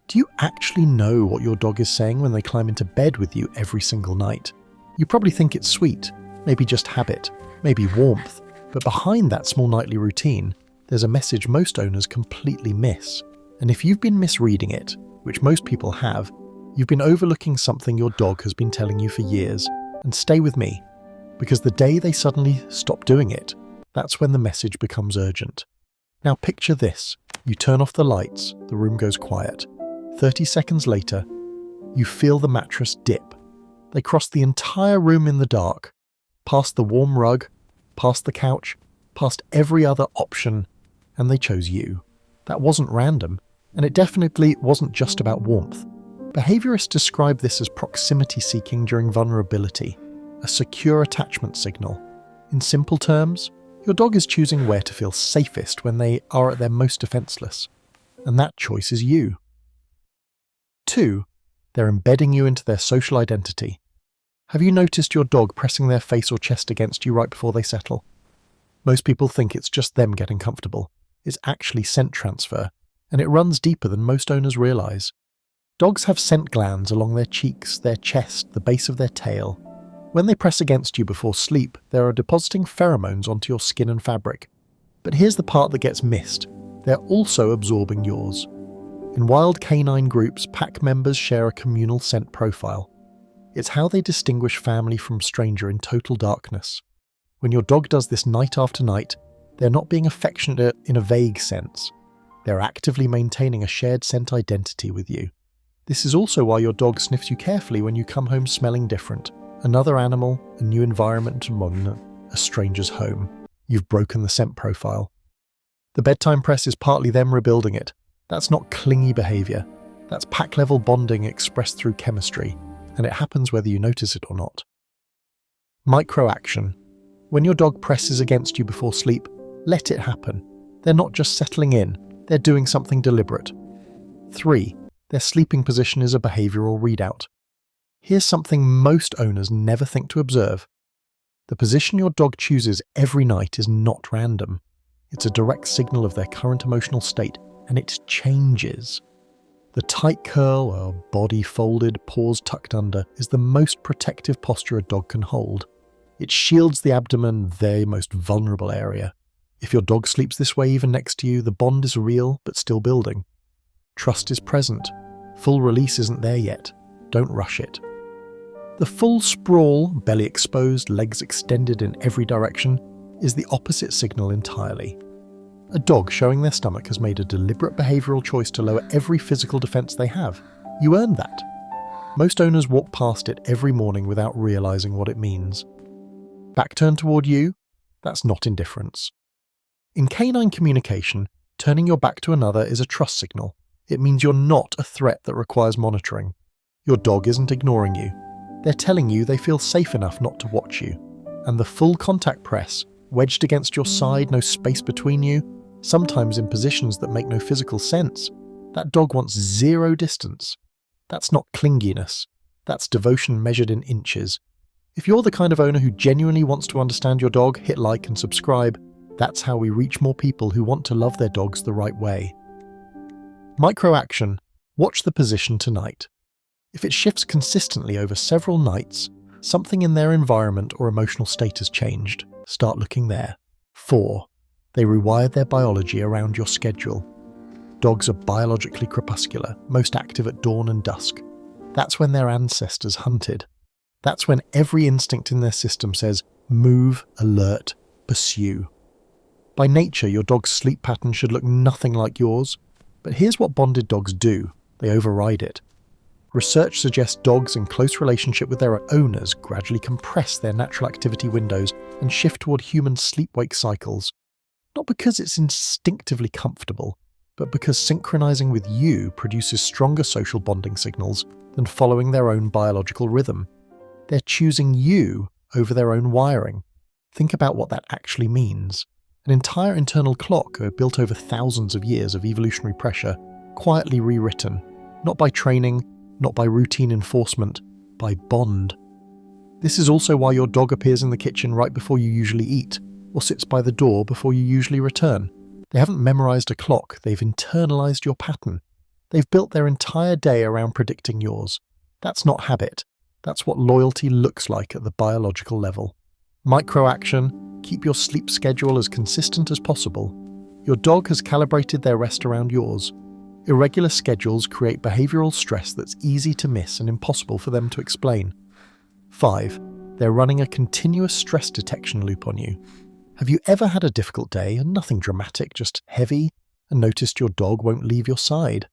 Do you actually know what your dog is saying when they climb into bed with you every single night? You probably think it's sweet, maybe just habit, maybe warmth, but behind that small nightly routine, there's a message most owners completely miss. And if you've been misreading it, which most people have, you've been overlooking something your dog has been telling you for years. And stay with me, because the day they suddenly stop doing it, that's when the message becomes urgent. Now picture this. You turn off the lights, the room goes quiet. 30 seconds later, you feel the mattress dip. They cross the entire room in the dark, past the warm rug, past the couch, past every other option, and they chose you. That wasn't random, and it definitely wasn't just about warmth. Behaviorists describe this as proximity seeking during vulnerability, a secure attachment signal. In simple terms, your dog is choosing where to feel safest when they are at their most defenseless, and that choice is you. 2. They're embedding you into their social identity. Have you noticed your dog pressing their face or chest against you right before they settle? Most people think it's just them getting comfortable. It's actually scent transfer, and it runs deeper than most owners realize. Dogs have scent glands along their cheeks, their chest, the base of their tail. When they press against you before sleep, they are depositing pheromones onto your skin and fabric. But here's the part that gets missed. They're also absorbing yours. In wild canine groups, pack members share a communal scent profile. It's how they distinguish family from stranger in total darkness. When your dog does this night after night, they're not being affectionate in a vague sense. They're actively maintaining a shared scent identity with you. This is also why your dog sniffs you carefully when you come home smelling different. Another animal, a new environment, a stranger's home. You've broken the scent profile. The bedtime press is partly them rebuilding it. That's not clingy behavior. That's pack-level bonding expressed through chemistry, and it happens whether you notice it or not. Micro-action. When your dog presses against you before sleep, let it happen. They're not just settling in, they're doing something deliberate. 3. Their sleeping position is a behavioral readout. Here's something most owners never think to observe. The position your dog chooses every night is not random. It's a direct signal of their current emotional state, and it changes. The tight curl, or body folded, paws tucked under, is the most protective posture a dog can hold. It shields the abdomen, their most vulnerable area. If your dog sleeps this way even next to you, the bond is real but still building. Trust is present. Full release isn't there yet. Don't rush it. The full sprawl, belly exposed, legs extended in every direction, is the opposite signal entirely. A dog showing their stomach has made a deliberate behavioural choice to lower every physical defence they have. You earned that. Most owners walk past it every morning without realising what it means. Back turned toward you? That's not indifference. In canine communication, turning your back to another is a trust signal. It means you're not a threat that requires monitoring. Your dog isn't ignoring you. They're telling you they feel safe enough not to watch you. And the full contact press, wedged against your side, no space between you, sometimes in positions that make no physical sense. That dog wants zero distance. That's not clinginess. That's devotion measured in inches. If you're the kind of owner who genuinely wants to understand your dog, hit like and subscribe. That's how we reach more people who want to love their dogs the right way. Micro-action. Watch the position tonight. If it shifts consistently over several nights, something in their environment or emotional state has changed. Start looking there. 4. They rewired their biology around your schedule. Dogs are biologically crepuscular, most active at dawn and dusk. That's when their ancestors hunted. That's when every instinct in their system says, move, alert, pursue. By nature, your dog's sleep pattern should look nothing like yours. But here's what bonded dogs do. They override it. Research suggests dogs in close relationship with their owners gradually compress their natural activity windows and shift toward human sleep-wake cycles. Not because it's instinctively comfortable, but because synchronizing with you produces stronger social bonding signals than following their own biological rhythm. They're choosing you over their own wiring. Think about what that actually means. An entire internal clock built over thousands of years of evolutionary pressure, quietly rewritten, not by training, not by routine enforcement, by bond. This is also why your dog appears in the kitchen right before you usually eat, or sits by the door before you usually return. They haven't memorized a clock, they've internalized your pattern. They've built their entire day around predicting yours. That's not habit. That's what loyalty looks like at the biological level. Micro-action: keep your sleep schedule as consistent as possible. Your dog has calibrated their rest around yours. Irregular schedules create behavioral stress that's easy to miss and impossible for them to explain. 5. They're running a continuous stress detection loop on you. Have you ever had a difficult day and nothing dramatic, just heavy, and noticed your dog won't leave your side?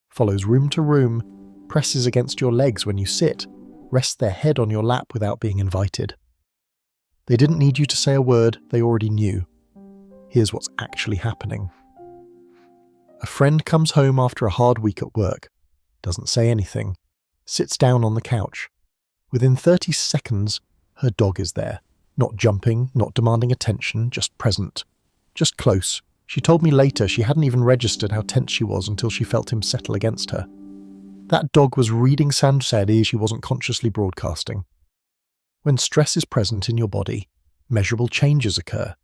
Follows room to room, presses against your legs when you sit, rests their head on your lap without being invited. They didn't need you to say a word, they already knew. Here's what's actually happening. A friend comes home after a hard week at work, doesn't say anything, sits down on the couch. Within 30 seconds, her dog is there. Not jumping, not demanding attention, just present. Just close. She told me later she hadn't even registered how tense she was until she felt him settle against her. That dog was reading sound she wasn't consciously broadcasting. When stress is present in your body, measurable changes occur.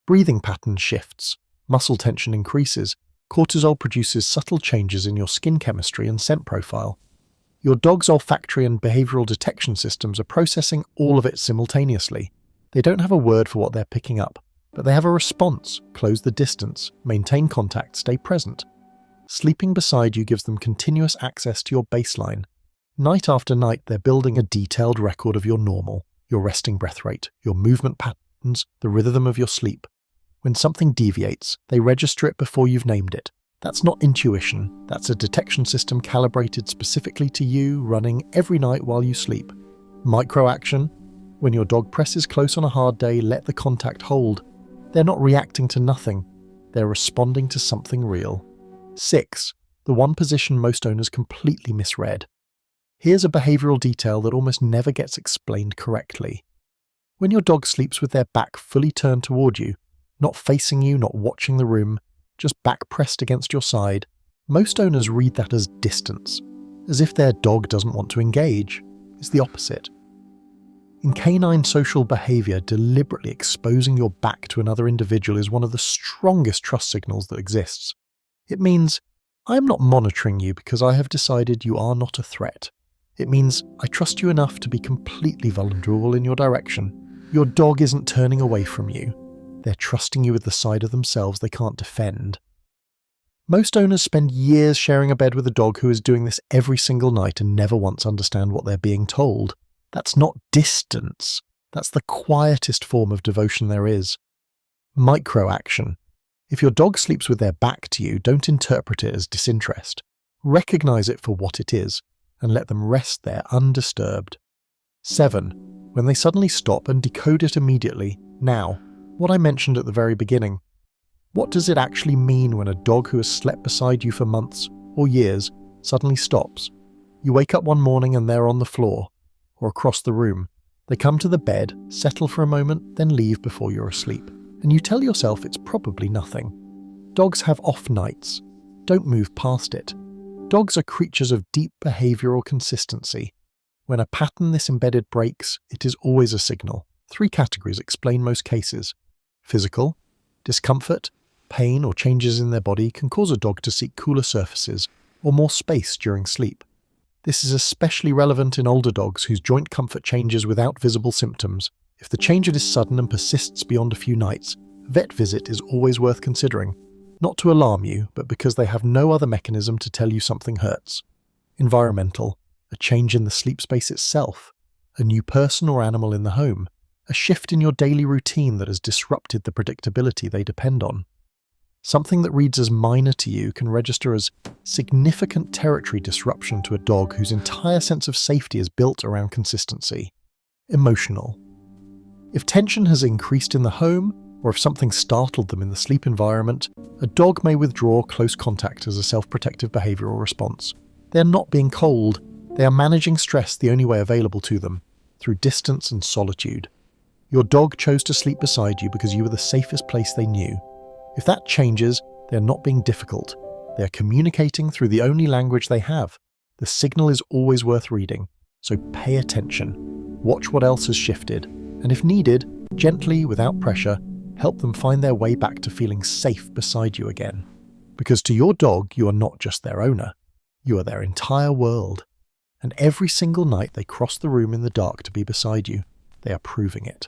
Breathing pattern shifts, muscle tension increases, cortisol produces subtle changes in your skin chemistry and scent profile. Your dog's olfactory and behavioral detection systems are processing all of it simultaneously. They don't have a word for what they're picking up, but they have a response: close the distance, maintain contact, stay present. Sleeping beside you gives them continuous access to your baseline. Night after night, they're building a detailed record of your normal, your resting breath rate, your movement patterns, the rhythm of your sleep. When something deviates, they register it before you've named it. That's not intuition, that's a detection system calibrated specifically to you, running every night while you sleep. Micro-action: when your dog presses close on a hard day, let the contact hold. They're not reacting to nothing, they're responding to something real. 6. The one position most owners completely misread. Here's a behavioral detail that almost never gets explained correctly. When your dog sleeps with their back fully turned toward you, not facing you, not watching the room, just back pressed against your side, most owners read that as distance, as if their dog doesn't want to engage. It's the opposite. In canine social behavior, deliberately exposing your back to another individual is one of the strongest trust signals that exists. It means, I am not monitoring you because I have decided you are not a threat. It means, I trust you enough to be completely vulnerable in your direction. Your dog isn't turning away from you. They're trusting you with the side of themselves they can't defend. Most owners spend years sharing a bed with a dog who is doing this every single night and never once understand what they're being told. That's not distance. That's the quietest form of devotion there is. Micro-action. If your dog sleeps with their back to you, don't interpret it as disinterest. Recognize it for what it is, and let them rest there undisturbed. 7. When they suddenly stop, and decode it immediately, now. What I mentioned at the very beginning. What does it actually mean when a dog who has slept beside you for months, or years, suddenly stops? You wake up one morning and they're on the floor, or across the room. They come to the bed, settle for a moment, then leave before you're asleep. And you tell yourself it's probably nothing. Dogs have off nights. Don't move past it. Dogs are creatures of deep behavioral consistency. When a pattern this embedded breaks, it is always a signal. 3 categories explain most cases. Physical: discomfort, pain, or changes in their body can cause a dog to seek cooler surfaces or more space during sleep. This is especially relevant in older dogs whose joint comfort changes without visible symptoms. If the change is sudden and persists beyond a few nights, a vet visit is always worth considering. Not to alarm you, but because they have no other mechanism to tell you something hurts. Environmental: a change in the sleep space itself, a new person or animal in the home, a shift in your daily routine that has disrupted the predictability they depend on. Something that reads as minor to you can register as significant territory disruption to a dog whose entire sense of safety is built around consistency. Emotional: if tension has increased in the home, or if something startled them in the sleep environment, a dog may withdraw close contact as a self-protective behavioral response. They are not being cold, they are managing stress the only way available to them, through distance and solitude. Your dog chose to sleep beside you because you were the safest place they knew. If that changes, they are not being difficult. They are communicating through the only language they have. The signal is always worth reading, so pay attention. Watch what else has shifted, and if needed, gently, without pressure, help them find their way back to feeling safe beside you again. Because to your dog, you are not just their owner. You are their entire world. And every single night they cross the room in the dark to be beside you. They are proving it.